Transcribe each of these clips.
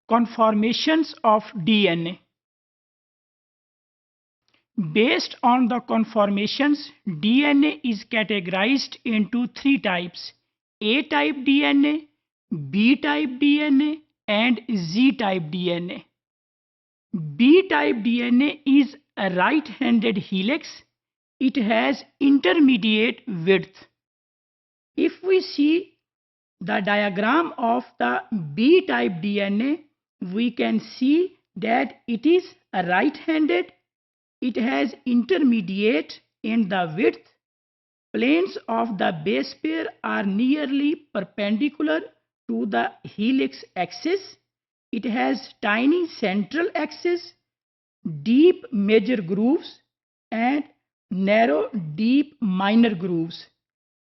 Conformations of DNA. Based on the conformations, DNA is categorized into three types: A-type DNA, B-type DNA, and Z-type DNA. B-type DNA is a right-handed helix. It has intermediate width. If we see the diagram of the B-type DNA, we can see that it is right-handed. It has intermediate in the width. Planes of the base pair are nearly perpendicular to the helix axis. It has tiny central axis, deep major grooves, and narrow deep minor grooves.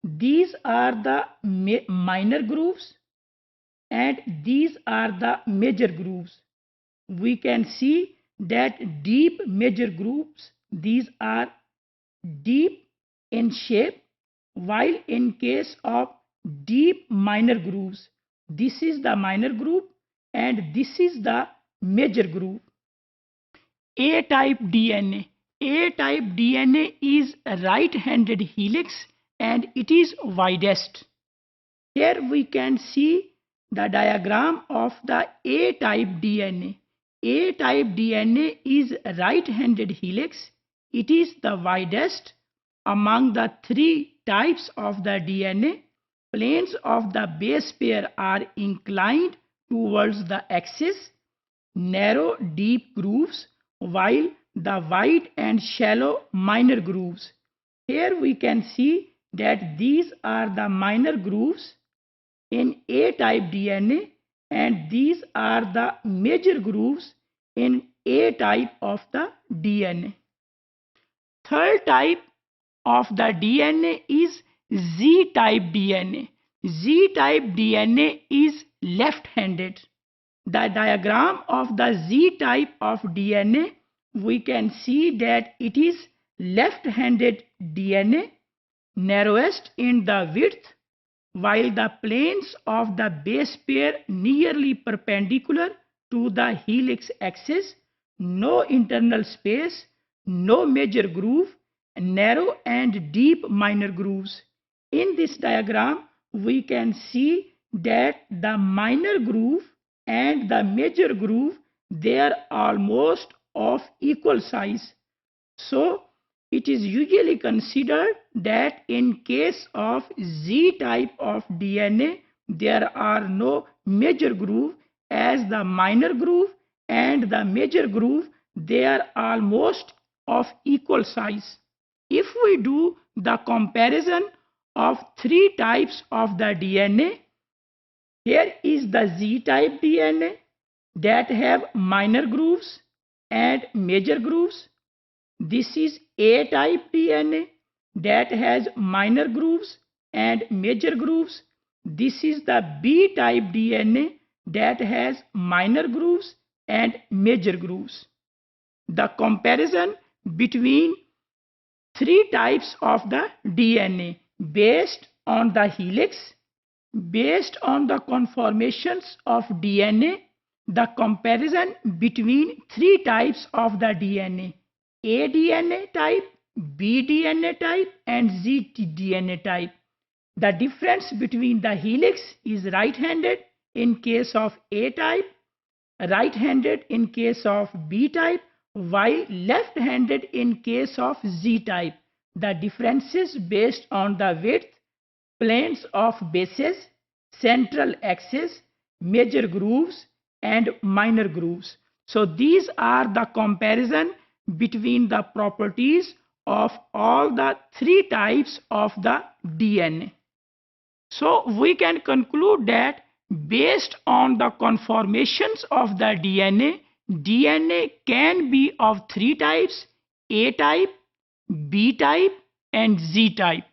These are the minor grooves and these are the major grooves. We can see that deep major grooves, these are deep in shape, while in case of deep minor grooves, this is the minor groove and this is the major groove. A-type DNA. A-type DNA is a right-handed helix and it is widest. Here we can see the diagram of the A-type DNA. A-type DNA is a right-handed helix. It is the widest among the three types of the DNA. Planes of the base pair are inclined towards the axis, narrow deep grooves, while the wide and shallow minor grooves. Here we can see that these are the minor grooves in A-type DNA and these are the major grooves in A-type of the DNA. Third type of the DNA is Z-type DNA. Z-type DNA is left-handed. The diagram of the Z-type of DNA, we can see that it is left-handed DNA, narrowest in the width, while the planes of the base pair nearly perpendicular to the helix axis, no internal space, no major groove, narrow and deep minor grooves. In this diagram, we can see that the minor groove and the major groove, they are almost of equal size. So, it is usually considered that in case of Z-type of DNA, there are no major groove, as the minor groove and the major groove, they are almost of equal size. If we do the comparison of three types of the DNA, here is the Z-type DNA that have minor grooves and major grooves. This is A-type DNA that has minor grooves and major grooves. This is the B-type DNA that has minor grooves and major grooves. The comparison between three types of the DNA based on the helix, based on the conformations of DNA, the comparison between three types of the DNA: A DNA type, B DNA type, and Z DNA type. The difference between the helix is right-handed in case of A type, right-handed in case of B type, while left-handed in case of Z type. The differences based on the width, planes of bases, central axis, major grooves, and minor grooves. So these are the comparison between the properties of all the three types of the DNA. So we can conclude that based on the conformations of the DNA, DNA can be of three types: A type, B type, and Z type.